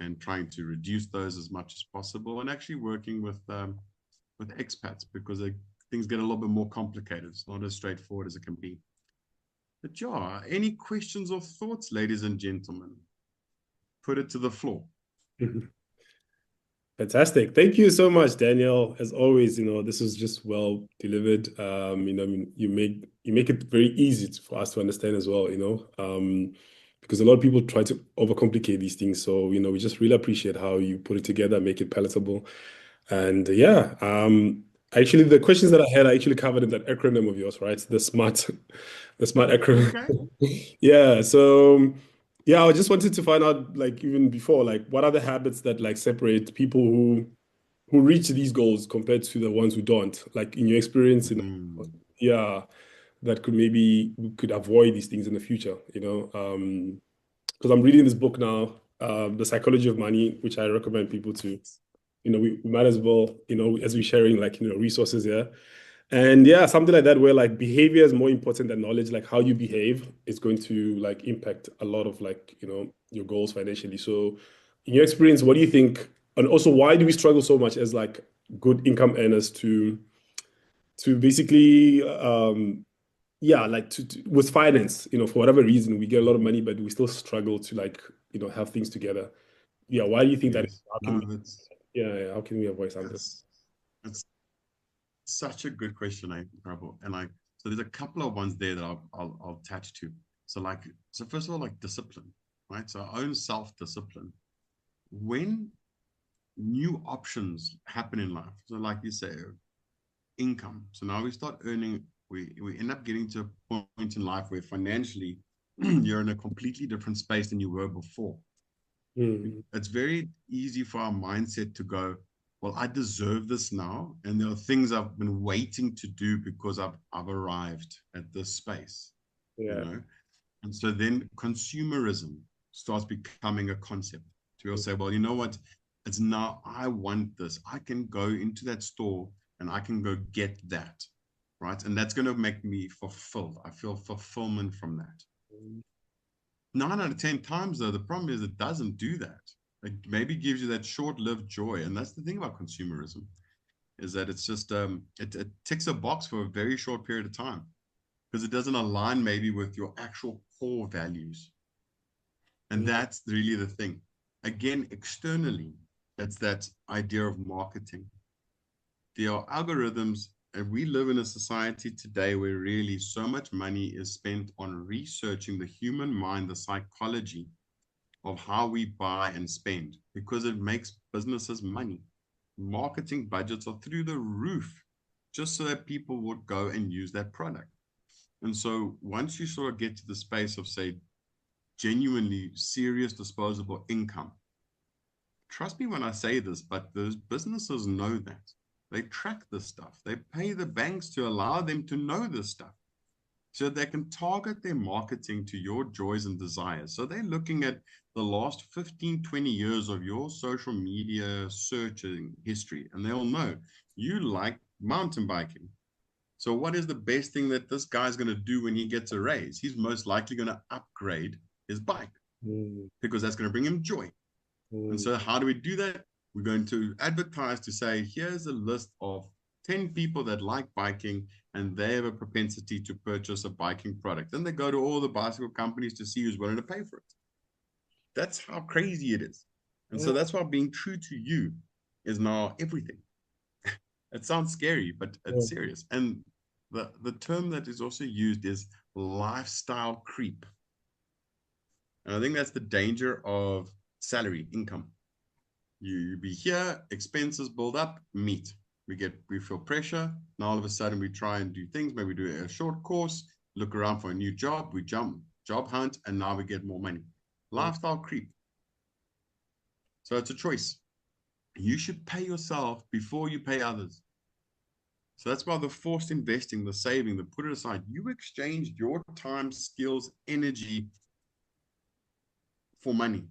and trying to reduce those as much as possible, and actually working with expats because things get a little bit more complicated. It's not as straightforward as it can be. But yeah, any questions or thoughts, ladies and gentlemen? Put it to the floor. Fantastic. Thank you so much, Daniel. As always, this is just well delivered. You make it very easy for us to understand as well, because a lot of people try to overcomplicate these things. So, we just really appreciate how you put it together, make it palatable. And yeah, actually the questions that I had, I actually covered in that acronym of yours, right? The SMART acronym. Okay. Yeah. So yeah, I just wanted to find out, like even before, like what are the habits that like separate people who reach these goals compared to the ones who don't? Like in your experience, yeah, that we could avoid these things in the future, because I'm reading this book now, The Psychology of Money, which I recommend people to, we might as well, as we're sharing like, resources here. And yeah, something like that where like behavior is more important than knowledge, like how you behave is going to like impact a lot of like, your goals financially. So in your experience, what do you think? And also why do we struggle so much as like good income earners to basically yeah, like with finance, for whatever reason, we get a lot of money, but we still struggle to like, have things together. Yeah, why do you think that is? Yes. No, that's Yeah, how can we avoid something? that's such a good question, Prabhu. And so there's a couple of ones there that I'll attach to. So first of all, like discipline, right? So our own self-discipline. When new options happen in life, so like you say, income. So now we start earning, we end up getting to a point in life where financially you're in a completely different space than you were before. It's very easy for our mindset to go, well, I deserve this now. And there are things I've been waiting to do because I've arrived at this space, Yeah. And so then consumerism starts becoming a concept. So you'll say, well, you know what? It's now I want this. I can go into that store and I can go get that, right? And that's going to make me fulfilled. I feel fulfillment from that. 9 out of 10 times, though, the problem is it doesn't do that. It maybe gives you that short-lived joy. And that's the thing about consumerism, is that it's just, it ticks a box for a very short period of time because it doesn't align maybe with your actual core values. And that's really the thing. Again, externally, that's that idea of marketing. There are algorithms, and we live in a society today where really so much money is spent on researching the human mind, the psychology of how we buy and spend, because it makes businesses money. Marketing budgets are through the roof, just so that people would go and use that product. And so once you sort of get to the space of, say, genuinely serious disposable income, trust me when I say this, but those businesses know that. They track this stuff. They pay the banks to allow them to know this stuff. so they can target their marketing to your joys and desires. So they're looking at the last 15, 20 years of your social media searching history, and they'll know you like mountain biking. So what is the best thing that this guy's going to do when he gets a raise? He's most likely going to upgrade his bike because that's going to bring him joy. And so how do we do that? We're going to advertise to say, here's a list of 10 people that like biking and they have a propensity to purchase a biking product. Then they go to all the bicycle companies to see who's willing to pay for it. That's how crazy it is. And so that's why being true to you is now everything. It sounds scary, but it's serious. And the term that is also used is lifestyle creep. And I think that's the danger of salary income. You be here, expenses build up, meet. We feel pressure. Now all of a sudden we try and do things. Maybe do a short course, look around for a new job. We jump job hunt, and now we get more money. Lifestyle creep. So it's a choice. You should pay yourself before you pay others. So that's why the forced investing, the saving, the put it aside, you exchanged your time, skills, energy for money.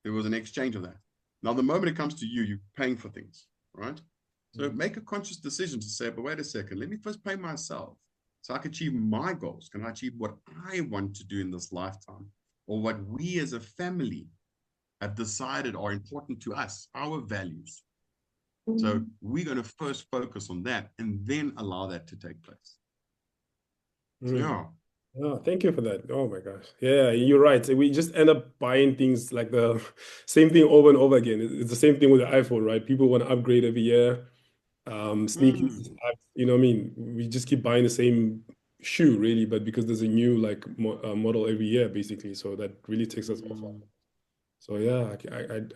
There was an exchange of that. Now, the moment it comes to you, you're paying for things, right? So make a conscious decision to say, but wait a second, let me first pay myself so I can achieve my goals. Can I achieve what I want to do in this lifetime, or what we as a family have decided are important to us, our values? So we're going to first focus on that and then allow that to take place. So, yeah. Oh, thank you for that. Oh my gosh. Yeah, you're right. We just end up buying things like the same thing over and over again. It's the same thing with the iPhone, right? People want to upgrade every year. Sneakers, you know what I mean? We just keep buying the same shoe, really, but because there's a new like model every year, basically. So that really takes us off. So yeah,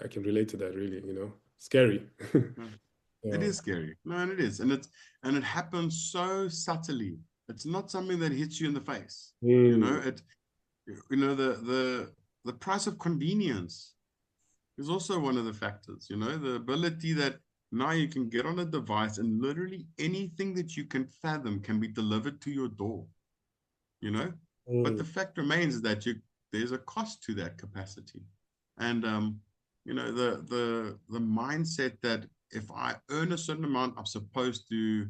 I can relate to that, really, you know. Scary. It is scary. No, and it is. And it happens so subtly. It's not something that hits you in the face. You know, the price of convenience is also one of the factors, you know, the ability that now you can get on a device and literally anything that you can fathom can be delivered to your door, you know. But the fact remains that there's a cost to that capacity. And you know, the mindset that if I earn a certain amount, I'm supposed to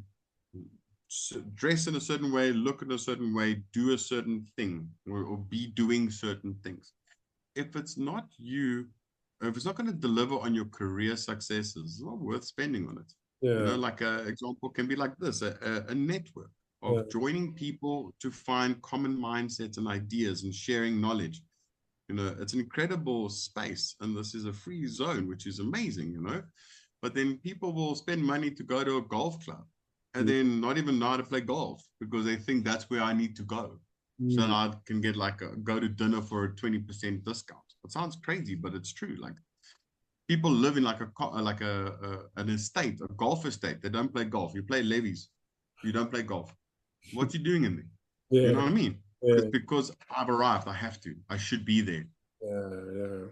dress in a certain way, look in a certain way, do a certain thing, or be doing certain things. If it's not you, if it's not going to deliver on your career successes, it's not worth spending on it. You know, like an example can be like this, a network of joining people to find common mindsets and ideas and sharing knowledge. You know, it's an incredible space, and this is a free zone, which is amazing, you know. But then people will spend money to go to a golf club and then not even know how to play golf because they think that's where I need to go. So that I can get like go to dinner for a 20% discount. It sounds crazy, but it's true. Like people live in like an estate, a golf estate. They don't play golf. You play levies. You don't play golf. What you doing in there? You know what I mean? It's because I've arrived. I have to. I should be there. Yeah.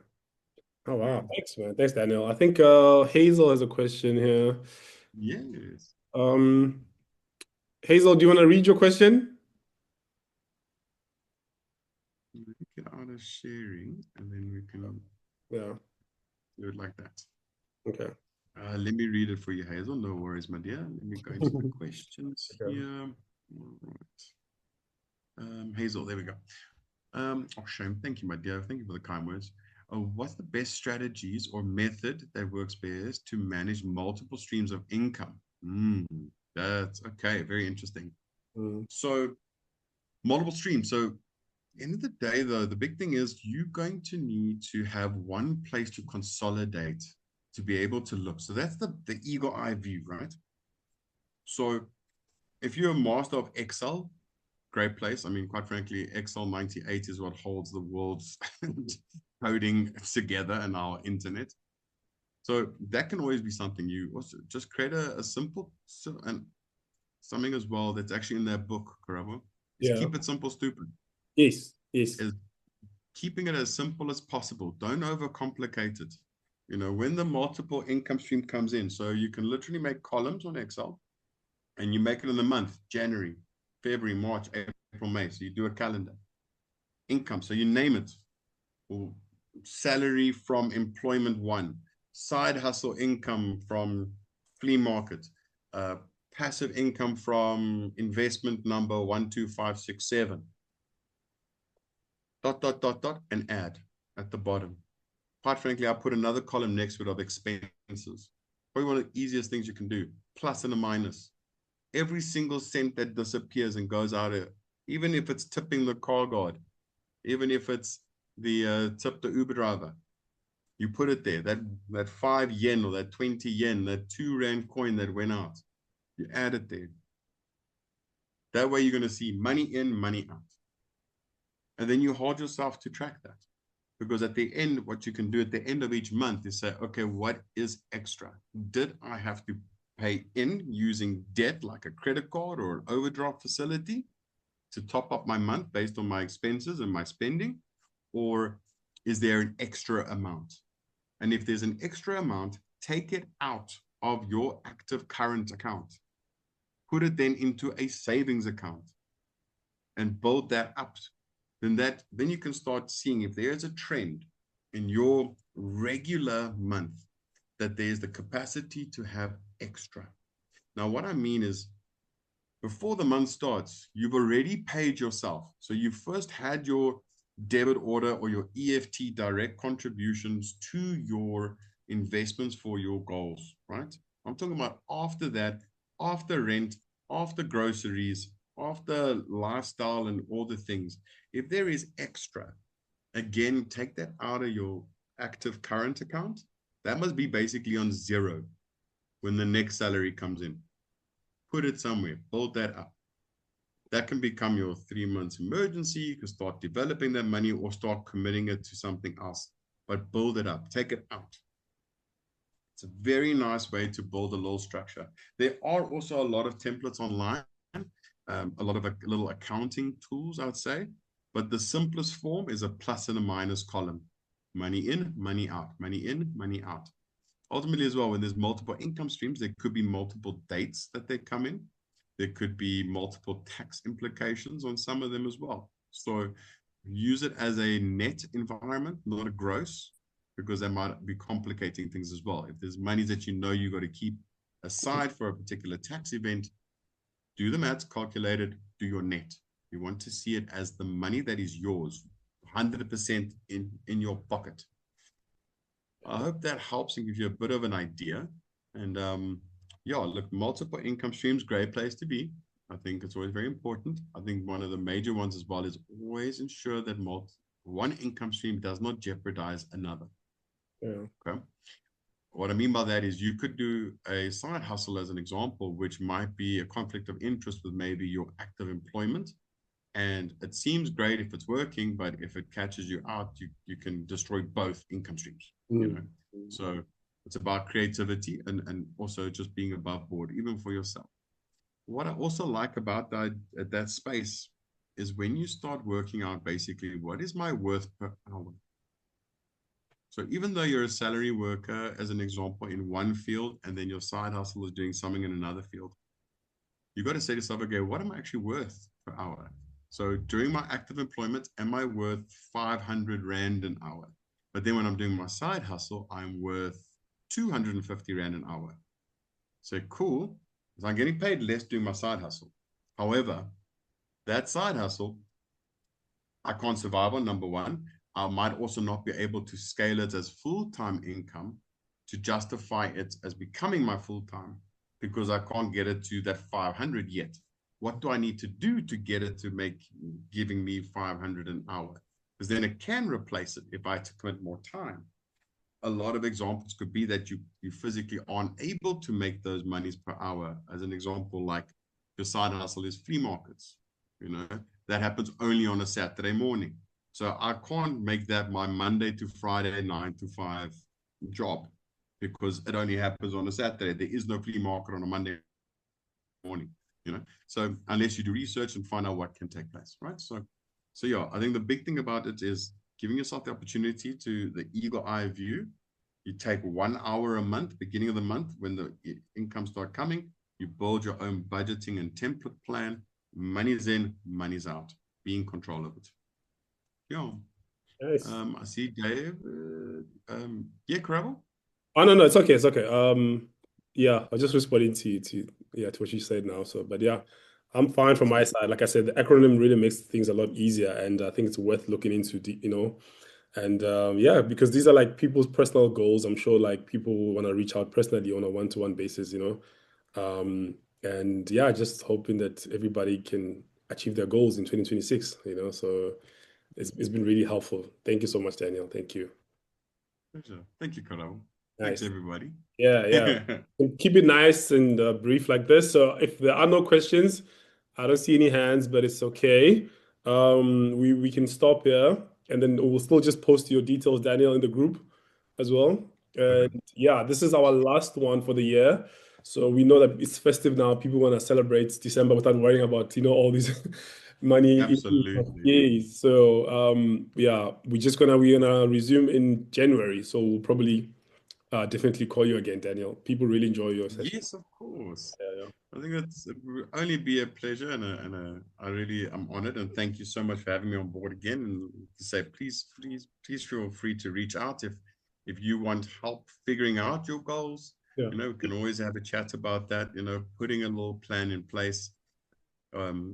Oh wow, thanks, man. Thanks, Daniel. I think Hazel has a question here. Yes. Hazel, do you want to read your question? Get out of sharing, and then we can do it like that. Okay. Let me read it for you, Hazel. No worries, my dear. Let me go into the questions here. All right. Hazel, there we go. Oh, Shane, thank you, my dear. Thank you for the kind words. What's the best strategies or method that works best to manage multiple streams of income? That's okay. Very interesting. So, multiple streams. So, end of the day, though, the big thing is you're going to need to have one place to consolidate to be able to look. So that's the eagle eye view, right? So if you're a master of Excel, great place. I mean, quite frankly, Excel 98 is what holds the world's coding together and our internet. So that can always be something. You also just create a simple and something as well that's actually in that book, Karabo. Keep it simple, stupid. Yes. Is keeping it as simple as possible. Don't overcomplicate it. You know, when the multiple income stream comes in, so you can literally make columns on Excel and you make it in the month, January, February, March, April, May. So you do a calendar. Income, so you name it. Or salary from employment 1, side hustle income from flea market, passive income from investment number 12567. And add at the bottom. Quite frankly, I put another column next to it of expenses. Probably one of the easiest things you can do, plus and a minus. Every single cent that disappears and goes out, even if it's tipping the car guard, even if it's the tip the Uber driver, you put it there, that 5 yen or that 20 yen, that 2 rand coin that went out, you add it there. That way you're going to see money in, money out. And then you hold yourself to track that. Because at the end, what you can do at the end of each month is say, okay, what is extra? Did I have to pay in using debt like a credit card or an overdraft facility to top up my month based on my expenses and my spending? Or is there an extra amount? And if there's an extra amount, take it out of your active current account. Put it then into a savings account and build that up. Then you can start seeing if there's a trend in your regular month that there's the capacity to have extra. Now, what I mean is, before the month starts, you've already paid yourself. So you first had your debit order or your EFT direct contributions to your investments for your goals, right? I'm talking about after that, after rent, after groceries, after lifestyle and all the things. If there is extra, again, take that out of your active current account. That must be basically on 0 when the next salary comes in. Put it somewhere, build that up. That can become your 3 months emergency. You can start developing that money or start committing it to something else, but build it up, take it out. It's a very nice way to build a little structure. There are also a lot of templates online, a lot of little accounting tools, I would say, but the simplest form is a plus and a minus column. Money in, money out, money in, money out. Ultimately as well, when there's multiple income streams, there could be multiple dates that they come in. There could be multiple tax implications on some of them as well. So use it as a net environment, not a gross, because that might be complicating things as well. If there's money that you know you got to keep aside for a particular tax event, do the maths, calculate it, do your net. You want to see it as the money that is yours, 100% in your pocket. I hope that helps and gives you a bit of an idea. And yeah, look, multiple income streams, great place to be. I think it's always very important. I think one of the major ones as well is always ensure that one income stream does not jeopardize another. Yeah. Okay. What I mean by that is you could do a side hustle as an example, which might be a conflict of interest with maybe your active employment. And it seems great if it's working, but if it catches you out, you can destroy both income streams. You know, so it's about creativity and also just being above board, even for yourself. What I also like about that space is when you start working out basically what is my worth per hour. So even though you're a salary worker, as an example, in one field, and then your side hustle is doing something in another field, you got to say to yourself, okay, what am I actually worth per hour? So during my active employment, am I worth 500 Rand an hour? But then when I'm doing my side hustle, I'm worth 250 Rand an hour. So cool, because I'm getting paid less doing my side hustle. However, that side hustle, I can't survive on, number one. I might also not be able to scale it as full-time income to justify it as becoming my full-time because I can't get it to that 500 yet. What do I need to do to get it to giving me 500 an hour? Because then it can replace it if I had to commit more time. A lot of examples could be that you physically aren't able to make those monies per hour. As an example, like your side hustle is flea markets. You know, that happens only on a Saturday morning. So I can't make that my Monday to Friday 9 to 5 job because it only happens on a Saturday. There is no flea market on a Monday morning, you know. So unless you do research and find out what can take place, right? So yeah, I think the big thing about it is giving yourself the opportunity to the eagle eye view. You take 1 hour a month, beginning of the month, when the income start coming, you build your own budgeting and template plan. money's in, money's out. Be in control of it. Yeah. Nice. I see Dave. Yeah, Kravel? Oh no, no, it's okay, it's okay. Yeah, I was just responding to what you said now. So, but yeah, I'm fine from my side. Like I said, the acronym really makes things a lot easier, and I think it's worth looking into, And yeah, because these are like people's personal goals. I'm sure like people want to reach out personally on a one-to-one basis. And yeah, just hoping that everybody can achieve their goals in 2026. So it's been really helpful. Thank you so much, Daniel. Thank you. Pleasure. Thank you, Kravel. Thanks, Nice. everybody. Yeah, yeah. And keep it nice and brief like this. So if there are no questions, I don't see any hands, but it's okay. We can stop here, and then we'll still just post your details, Daniel, in the group as well. Okay. And yeah, this is our last one for the year. So we know that it's festive now. People want to celebrate December without worrying about, all these money issues. Absolutely. Yeah. So yeah, we're gonna resume in January. So we'll probably definitely call you again, Daniel. People really enjoy your session. Yes, of course. Yeah, I think it will only be a pleasure, and I really am honored, and thank you so much for having me on board again. And to say, please feel free to reach out if you want help figuring out your goals. yeah, We can always have a chat about that. Putting a little plan in place,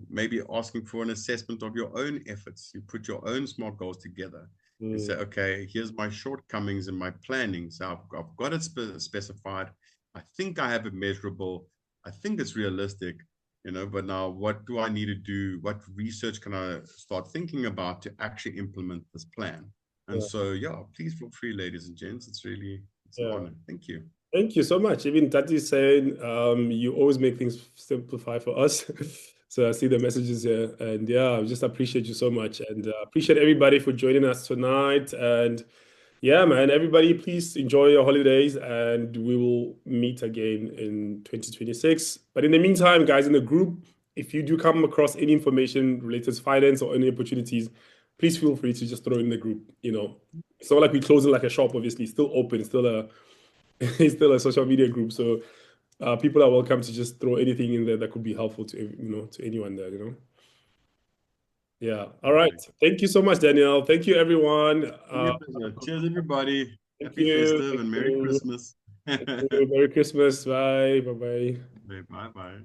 maybe asking for an assessment of your own efforts. You put your own smart goals together. You Mm, say, okay, here's my shortcomings in my planning. So I've got it specified. I think I have it measurable. I think it's realistic, but now what do I need to do? What research can I start thinking about to actually implement this plan? And yeah, so, yeah, please feel free, ladies and gents. It's an yeah. honor. Thank you. Thank you so much. Even Tati is saying you always make things simplify for us. So I see the messages here, and yeah, I just appreciate you so much, and appreciate everybody for joining us tonight. And yeah, man, everybody, please enjoy your holidays, and we will meet again in 2026. But in the meantime, guys, in the group, if you do come across any information related to finance or any opportunities, please feel free to just throw in the group. It's not like we're closing like a shop, obviously, it's still open, it's still a it's still a social media group. So people are welcome to just throw anything in there that could be helpful to anyone there. Yeah. All right. Perfect. Thank you so much, Daniel. Thank you, everyone. Your pleasure. Cheers, everybody. Thank Happy you. festive Thank and Merry you. Christmas. Thank you. Merry Christmas. Bye. Bye. Bye. Bye bye.